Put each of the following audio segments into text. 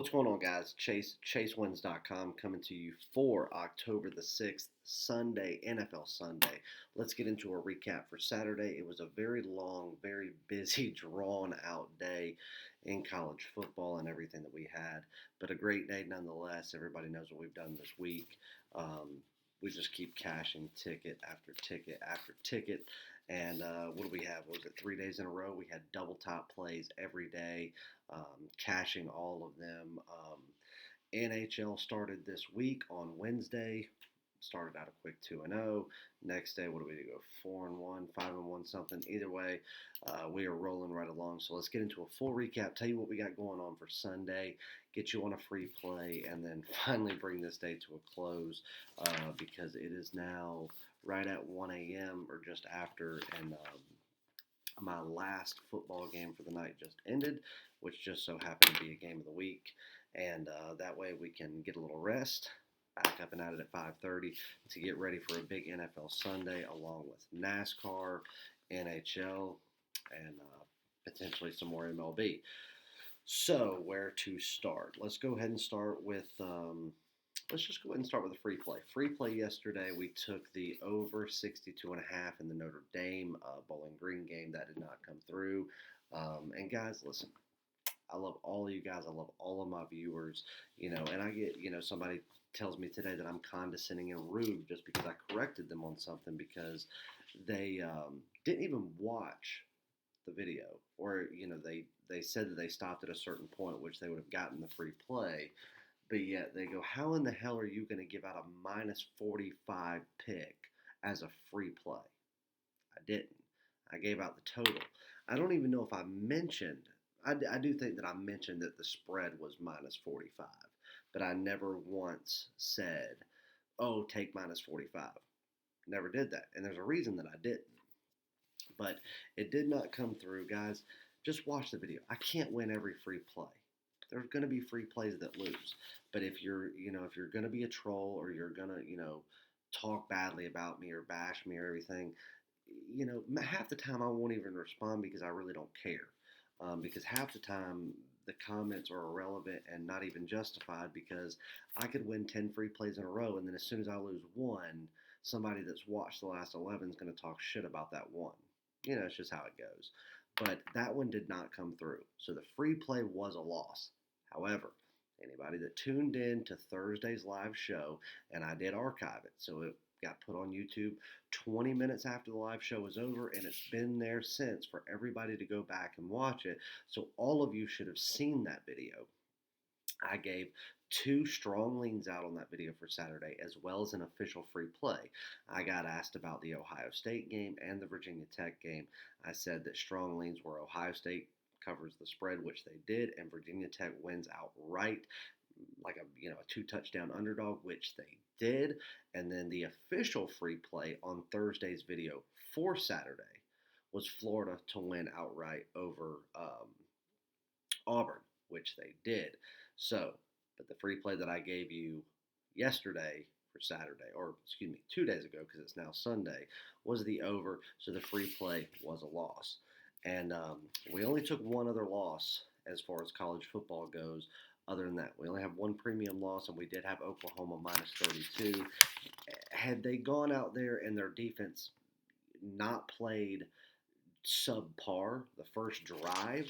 What's going on, guys? ChaseWins.com coming to you for October the 6th, Sunday, NFL Sunday. Let's get into a recap for Saturday. It was a very long, very busy, drawn out day in college football and everything that we had, but a great day nonetheless. Everybody knows what we've done this week. We just keep cashing ticket after ticket after ticket. And what do we have? Was it 3 days in a row? We had double top plays every day, cashing all of them. NHL started this week on Wednesday. Started out a quick 2-0. Next day, what do we do? Go 4-1, 5-1, something. Either way, we are rolling right along. So let's get into a full recap. Tell you what we got going on for Sunday. Get you on a free play, and then finally bring this day to a close because it is now right at 1 a.m. or just after, and my last football game for the night just ended, which just so happened to be a game of the week, and that way we can get a little rest, back up and at it at 5:30 to get ready for a big NFL Sunday along with NASCAR, NHL, and potentially some more MLB. So where to start? Let's go ahead and start with let's just go ahead and start with a free play. Free play yesterday, we took the over 62.5 in the Notre Dame Bowling Green game. That did not come through. And guys, listen, I love all of you guys. I love all of my viewers. And I get, somebody tells me today that I'm condescending and rude just because I corrected them on something because they didn't even watch the video, or they said that they stopped at a certain point, which they would have gotten the free play. But yet they go, how in the hell are you going to give out a minus 45 pick as a free play? I didn't. I gave out the total. I don't even know if I mentioned, I do think that I mentioned that the spread was minus 45, but I never once said, oh, take minus 45. Never did that. And there's a reason that I didn't. But it did not come through, guys. Just watch the video. I can't win every free play. There's going to be free plays that lose. But if you're going to be a troll, or you're going to, talk badly about me or bash me or everything, half the time I won't even respond because I really don't care. Because half the time the comments are irrelevant and not even justified, because I could win 10 free plays in a row, and then as soon as I lose one, somebody that's watched the last 11 is going to talk shit about that one. It's just how it goes. But that one did not come through. So the free play was a loss. However, anybody that tuned in to Thursday's live show, and I did archive it, so it got put on YouTube 20 minutes after the live show was over, and it's been there since for everybody to go back and watch it. So all of you should have seen that video. I gave 2 strong leans out on that video for Saturday, as well as an official free play. I got asked about the Ohio State game and the Virginia Tech game. I said that strong leans were Ohio State covers the spread, which they did, and Virginia Tech wins outright, like a 2-touchdown underdog, which they did. And then the official free play on Thursday's video for Saturday was Florida to win outright over Auburn, which they did. So, but the free play that I gave you yesterday for Saturday, or excuse me, 2 days ago, because it's now Sunday, was the over. So the free play was a loss. And we only took one other loss as far as college football goes. Other than that, we only have one premium loss, and we did have Oklahoma minus 32. Had they gone out there and their defense not played subpar the first drive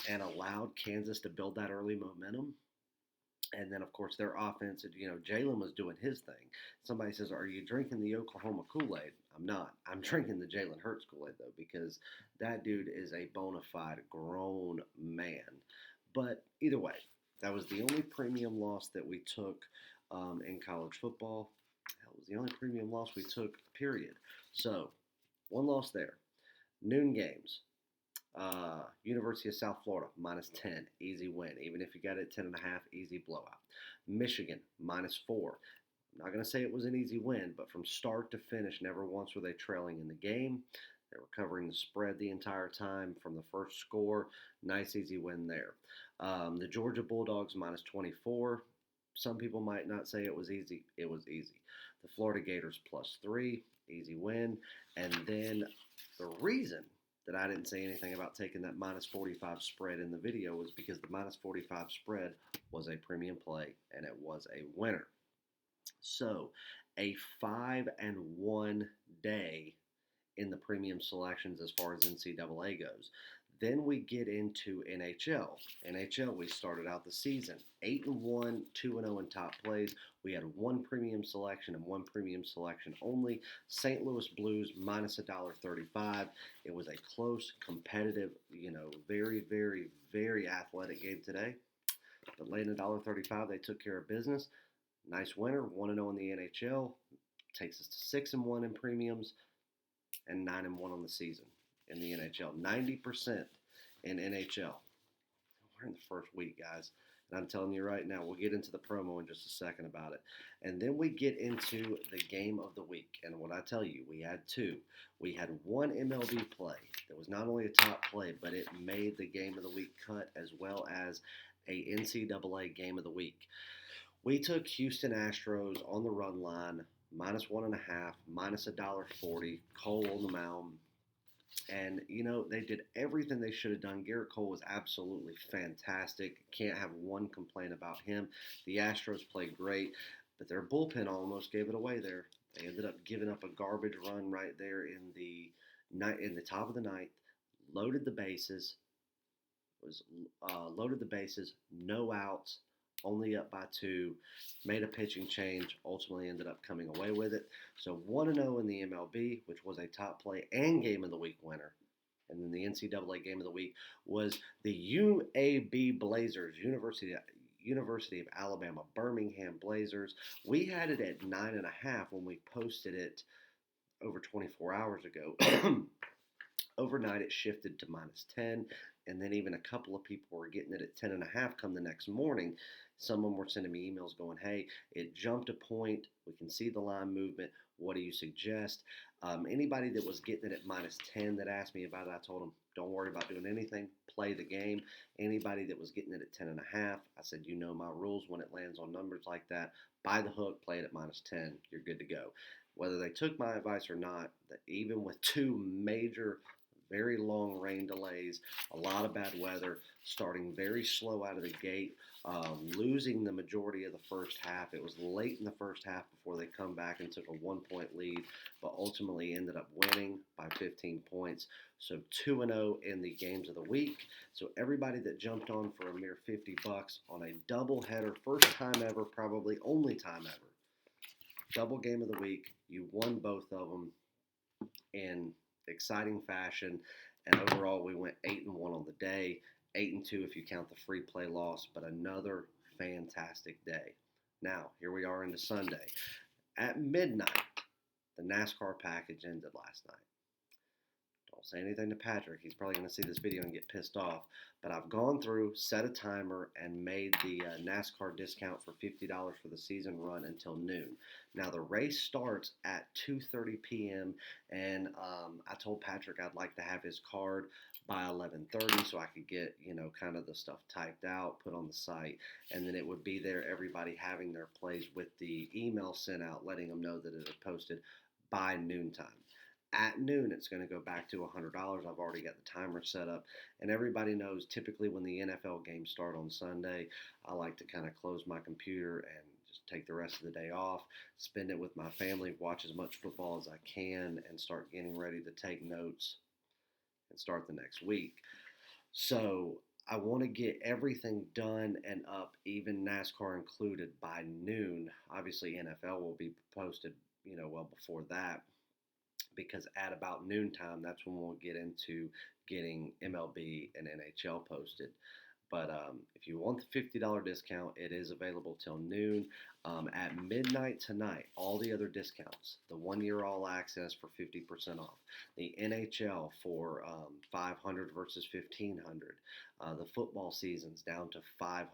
and allowed Kansas to build that early momentum, and then, of course, their offense, Jalen was doing his thing. Somebody says, are you drinking the Oklahoma Kool-Aid? I'm not. I'm drinking the Jalen Hurts Kool-Aid, though, because that dude is a bona fide grown man. But either way, that was the only premium loss that we took in college football. That was the only premium loss we took, period. So, one loss there. Noon games. University of South Florida, minus 10, easy win. Even if you got it at 10.5, easy blowout. Michigan, minus 4. I'm not going to say it was an easy win, but from start to finish, never once were they trailing in the game. They were covering the spread the entire time from the first score. Nice, easy win there. The Georgia Bulldogs, minus 24. Some people might not say it was easy. It was easy. The Florida Gators, plus 3, easy win. And then the reason that I didn't say anything about taking that minus 45 spread in the video was because the minus 45 spread was a premium play and it was a winner. So a 5-1 day in the premium selections as far as NCAA goes. Then we get into NHL. NHL, we started out the season 8-1, 2-0 in top plays. We had one premium selection and one premium selection only. St. Louis Blues minus $1.35. It was a close, competitive, very, very, very athletic game today. But laying $1.35, they took care of business. Nice winner, 1-0 in the NHL. Takes us to 6-1 in premiums and 9-1 on the season in the NHL. 90% in NHL. We're in the first week, guys. And I'm telling you right now, we'll get into the promo in just a second about it. And then we get into the game of the week. And what I tell you, we had two. We had one MLB play that was not only a top play, but it made the game of the week cut as well as a NCAA game of the week. We took Houston Astros on the run line, minus 1.5, minus $1.40, Cole on the mound. And, they did everything they should have done. Garrett Cole was absolutely fantastic. Can't have one complaint about him. The Astros played great, but their bullpen almost gave it away there. They ended up giving up a garbage run right there in the top of the ninth. Loaded the bases. No outs. Only up by 2, made a pitching change, ultimately ended up coming away with it. So 1-0 in the MLB, which was a top play and game of the week winner. And then the NCAA game of the week was the UAB Blazers, University of Alabama, Birmingham Blazers. We had it at 9.5 when we posted it over 24 hours ago. Overnight, it shifted to minus 10, and then even a couple of people were getting it at 10.5 come the next morning. Some of them were sending me emails going, hey, it jumped a point. We can see the line movement. What do you suggest? Anybody that was getting it at minus 10 that asked me about it, I told them, don't worry about doing anything. Play the game. Anybody that was getting it at 10.5, I said, you know my rules when it lands on numbers like that. Buy the hook, play it at minus 10. You're good to go. Whether they took my advice or not, even with two major very long rain delays, a lot of bad weather, starting very slow out of the gate, losing the majority of the first half. It was late in the first half before they come back and took a 1-point lead, but ultimately ended up winning by 15 points. So 2-0 in the games of the week. So everybody that jumped on for a mere $50 on a doubleheader, first time ever, probably only time ever, double game of the week, you won both of them in exciting fashion, and overall we went 8-1 on the day, 8-2 if you count the free play loss, but another fantastic day. Now here we are into Sunday. At midnight, the NASCAR package ended last night. Don't say anything to Patrick. He's probably going to see this video and get pissed off. But I've gone through, set a timer, and made the NASCAR discount for $50 for the season run until noon. Now, the race starts at 2:30 p.m., and I told Patrick I'd like to have his card by 11:30 so I could get, kind of the stuff typed out, put on the site, and then it would be there, everybody having their plays with the email sent out, letting them know that it had posted by noontime. At noon, it's going to go back to $100. I've already got the timer set up. And everybody knows typically when the NFL games start on Sunday, I like to kind of close my computer and just take the rest of the day off, spend it with my family, watch as much football as I can, and start getting ready to take notes and start the next week. So I want to get everything done and up, even NASCAR included, by noon. Obviously, NFL will be posted, well before that, because at about noontime, that's when we'll get into getting MLB and NHL posted. But if you want the $50 discount, it is available till noon. At midnight tonight, all the other discounts, the 1-year all access for 50% off, the NHL for $500 versus $1,500, the football season's down to $500,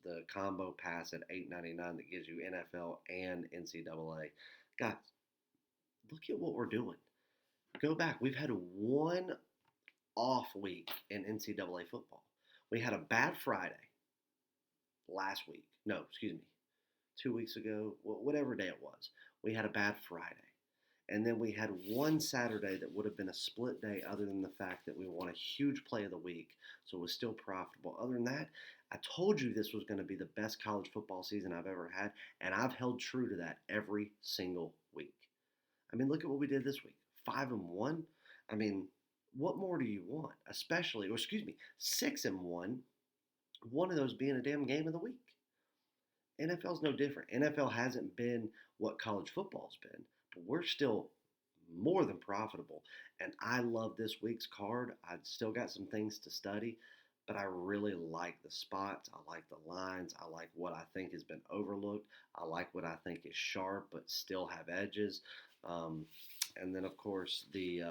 the combo pass at $8.99 that gives you NFL and NCAA. Guys, look at what we're doing. Go back. We've had one off week in NCAA football. We had a bad Friday last week. No, excuse me. 2 weeks ago, whatever day it was. We had a bad Friday. And then we had one Saturday that would have been a split day, other than the fact that we won a huge play of the week. So it was still profitable. Other than that, I told you this was going to be the best college football season I've ever had. And I've held true to that every single week. I mean, look at what we did this week, 5-1. I mean, what more do you want? Especially, or excuse me, 6-1. One of those being a damn game of the week. NFL's no different. NFL hasn't been what college football's been, but we're still more than profitable. And I love this week's card. I've still got some things to study, but I really like the spots. I like the lines. I like what I think has been overlooked. I like what I think is sharp but still have edges. Um, and then, of course, the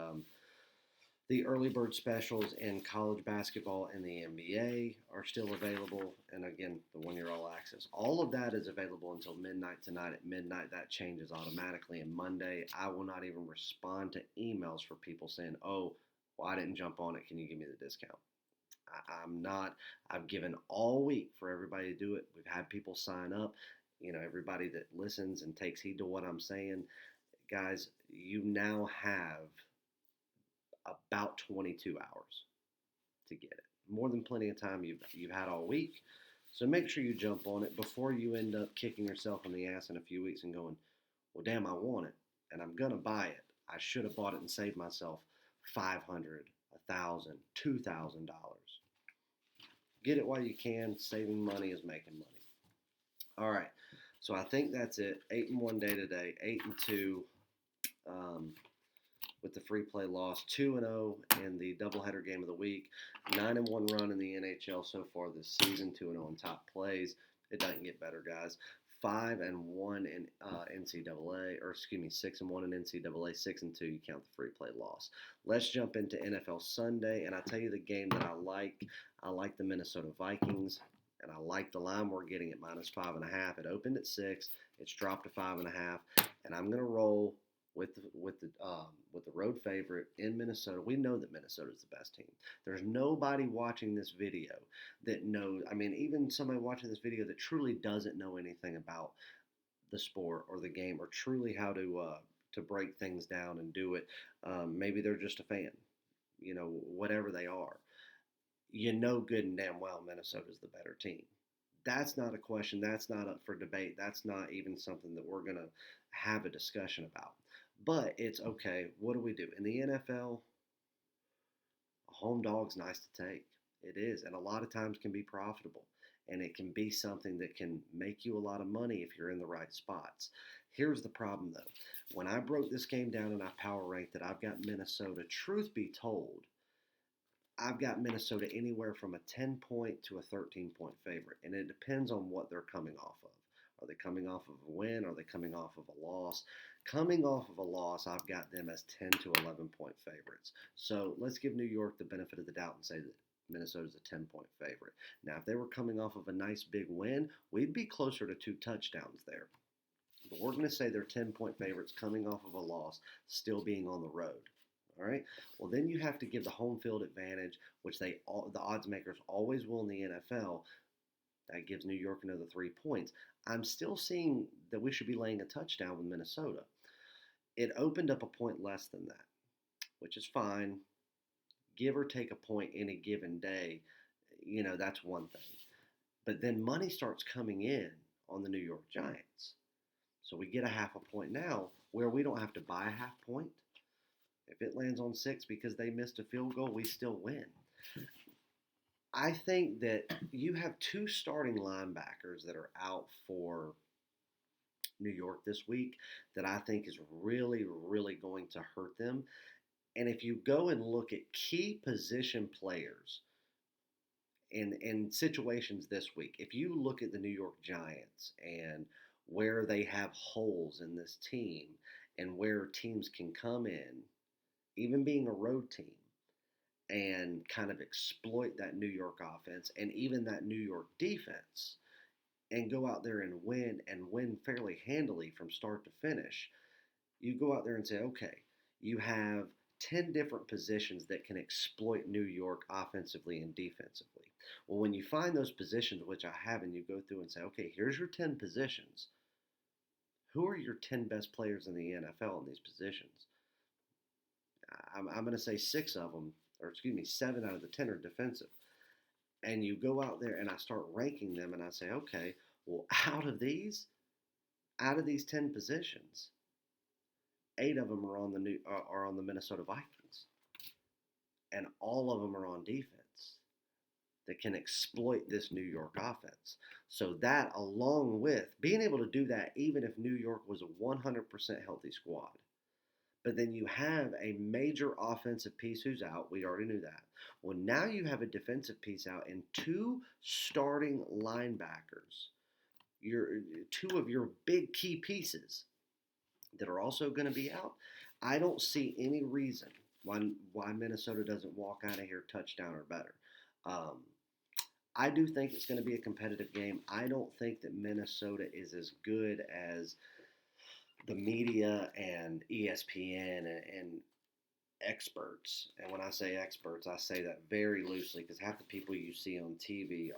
early bird specials in college basketball and the NBA are still available. And again, the 1 year all access. All of that is available until midnight tonight. At midnight, that changes automatically. And Monday, I will not even respond to emails for people saying, oh, well, I didn't jump on it. Can you give me the discount? I'm not. I've given all week for everybody to do it. We've had people sign up. Everybody that listens and takes heed to what I'm saying. Guys, you now have about 22 hours to get it. More than plenty of time you've had all week. So make sure you jump on it before you end up kicking yourself in the ass in a few weeks and going, well, damn, I want it and I'm gonna buy it. I should have bought it and saved myself $500, $1,000, $2,000. Get it while you can. Saving money is making money. All right. So I think that's it. 8-1 day today. 8-2. With the free play loss, 2-0 in the doubleheader game of the week, 9-1 run in the NHL so far this season, 2-0 in top plays. It doesn't get better, guys. 5-1 in NCAA, or excuse me, 6-1 in NCAA, 6-2. You count the free play loss. Let's jump into NFL Sunday, and I tell you the game that I like. I like the Minnesota Vikings, and I like the line we're getting at -5.5. It opened at 6. It's dropped to 5.5, and I'm gonna roll with the road favorite in Minnesota. We know that Minnesota is the best team. There's nobody watching this video that knows. I mean, even somebody watching this video that truly doesn't know anything about the sport or the game, or truly how to break things down and do it. Maybe they're just a fan. Whatever they are. Good and damn well Minnesota's the better team. That's not a question. That's not up for debate. That's not even something that we're going to have a discussion about. But it's okay. What do we do? In the NFL, a home dog's nice to take. It is. And a lot of times can be profitable. And it can be something that can make you a lot of money if you're in the right spots. Here's the problem, though. When I broke this game down and I power ranked it, I've got Minnesota. Truth be told, I've got Minnesota anywhere from a 10-point to a 13-point favorite. And it depends on what they're coming off of. Are they coming off of a win? Are they coming off of a loss? Coming off of a loss, I've got them as 10 to 11-point favorites. So let's give New York the benefit of the doubt and say that Minnesota's a 10-point favorite. Now, if they were coming off of a nice big win, we'd be closer to 2 touchdowns there. But we're going to say they're 10-point favorites coming off of a loss, still being on the road. All right. Well, then you have to give the home field advantage, which the odds makers always will in the NFL. That gives New York another 3 points. I'm still seeing that we should be laying a touchdown with Minnesota. It opened up a point less than that, which is fine. Give or take a point in a given day, that's one thing. But then money starts coming in on the New York Giants. So we get a half a point now where we don't have to buy a half point. If it lands on 6 because they missed a field goal, we still win. I think that you have 2 starting linebackers that are out for New York this week that I think is really, really going to hurt them. And if you go and look at key position players in situations this week, if you look at the New York Giants and where they have holes in this team and where teams can come in, even being a road team, and kind of exploit that New York offense and even that New York defense and go out there and win fairly handily from start to finish, you go out there and say, okay, you have 10 different positions that can exploit New York offensively and defensively. Well, when you find those positions, which I have, and you go through and say, okay, here's your 10 positions. Who are your 10 best players in the NFL in these positions? I'm going to say 7 out of the 10 are defensive. And you go out there and I start ranking them and I say, okay, well, out of these 10 positions, 8 of them are on the Minnesota Vikings, and all of them are on defense that can exploit this New York offense. So that, along with being able to do that, even if New York was a 100% healthy squad, but then you have a major offensive piece who's out. We already knew that. Well, now you have a defensive piece out and 2 starting linebackers, your 2 of your big key pieces that are also going to be out. I don't see any reason why Minnesota doesn't walk out of here touchdown or better. I do think it's going to be a competitive game. I don't think that Minnesota is as good as the media and ESPN and experts. And when I say experts, I say that very loosely because half the people you see on TV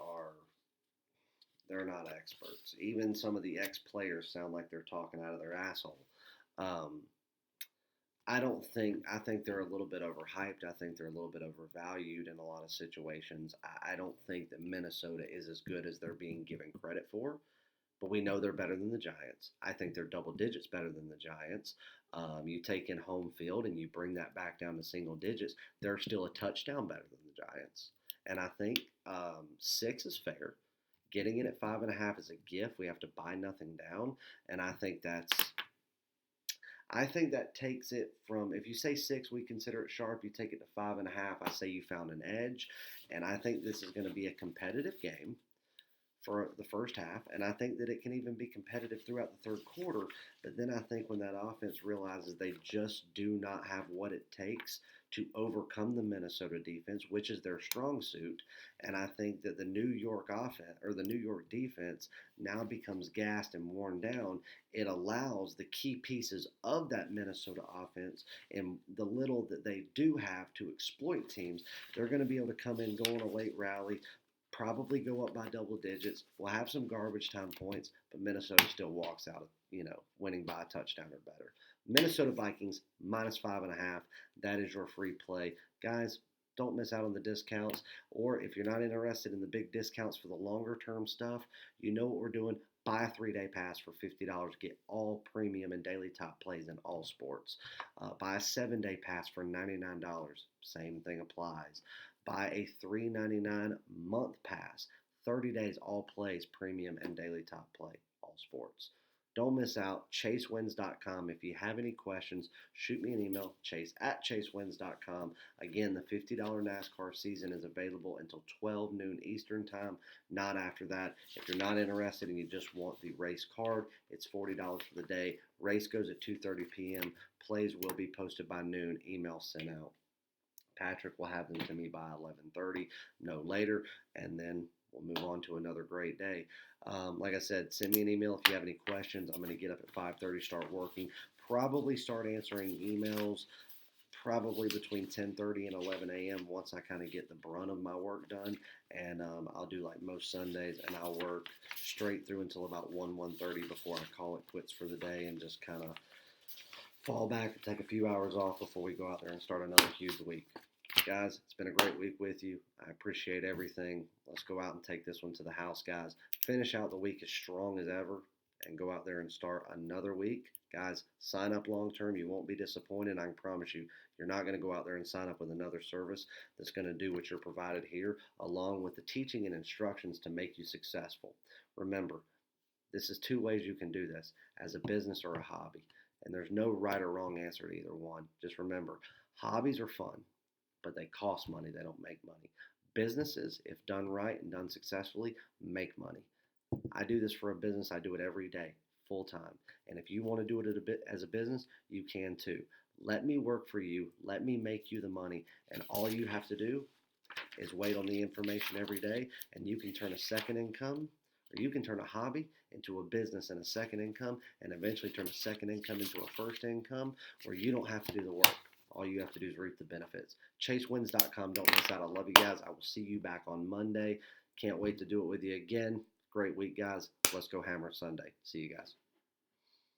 they're not experts. Even some of the ex-players sound like they're talking out of their asshole. I think they're a little bit overhyped. I think they're a little bit overvalued in a lot of situations. I don't think that Minnesota is as good as they're being given credit for, but we know they're better than the Giants. I think they're double digits better than the Giants. You take in home field and you bring that back down to single digits, they're still a touchdown better than the Giants. And I think 6 is fair. Getting it at 5.5 is a gift. We have to buy nothing down, and I think that takes it from, if you say 6, we consider it sharp. You take it to 5.5, I say you found an edge. And I think this is going to be a competitive game for the first half. And I think that it can even be competitive throughout the third quarter. But then I think when that offense realizes they just do not have what it takes to overcome the Minnesota defense, which is their strong suit. And I think that the New York offense or the New York defense now becomes gassed and worn down. It allows the key pieces of that Minnesota offense and the little that they do have to exploit teams. They're going to be able to come in, go on a late rally, probably go up by double digits. We'll have some garbage time points, but Minnesota still walks out, winning by a touchdown or better. Minnesota Vikings minus 5.5. That is your free play. Guys, don't miss out on the discounts. Or if you're not interested in the big discounts for the longer term stuff, you know what we're doing. Buy a 3-day pass for $50. Get all premium and daily top plays in all sports. Buy a 7-day pass for $99. Same thing applies. Buy a $3.99 month pass. 30 days, all plays, premium and daily top play, all sports. Don't miss out. ChaseWins.com. If you have any questions, shoot me an email, chase@chasewins.com. Again, the $50 NASCAR season is available until 12 noon Eastern time, not after that. If you're not interested and you just want the race card, it's $40 for the day. Race goes at 2:30 p.m. Plays will be posted by noon. Email sent out. Patrick will have them to me by 11:30, no later, and then we'll move on to another great day. Like I said, send me an email if you have any questions. I'm going to get up at 5:30, start working, probably start answering emails probably between 10:30 and 11 a.m. once I kind of get the brunt of my work done. And I'll do like most Sundays, and I'll work straight through until about 1:30 before I call it quits for the day and just kind of fall back and take a few hours off before we go out there and start another huge week. Guys, it's been a great week with you. I appreciate everything. Let's go out and take this one to the house, guys. Finish out the week as strong as ever and go out there and start another week. Guys, sign up long term. You won't be disappointed. I can promise you, you're not going to go out there and sign up with another service that's going to do what you're provided here, along with the teaching and instructions to make you successful. Remember, this is 2 ways you can do this, as a business or a hobby. And there's no right or wrong answer to either one. Just remember, hobbies are fun, but they cost money. They don't make money. Businesses, if done right and done successfully, make money. I do this for a business. I do it every day, full time. And if you want to do it as a business, you can too. Let me work for you. Let me make you the money. And all you have to do is wait on the information every day, and you can turn a second income, or you can turn a hobby into a business and a second income, and eventually turn a second income into a first income, where you don't have to do the work. All you have to do is reap the benefits. ChaseWins.com. Don't miss out. I love you guys. I will see you back on Monday. Can't wait to do it with you again. Great week, guys. Let's go hammer Sunday. See you guys.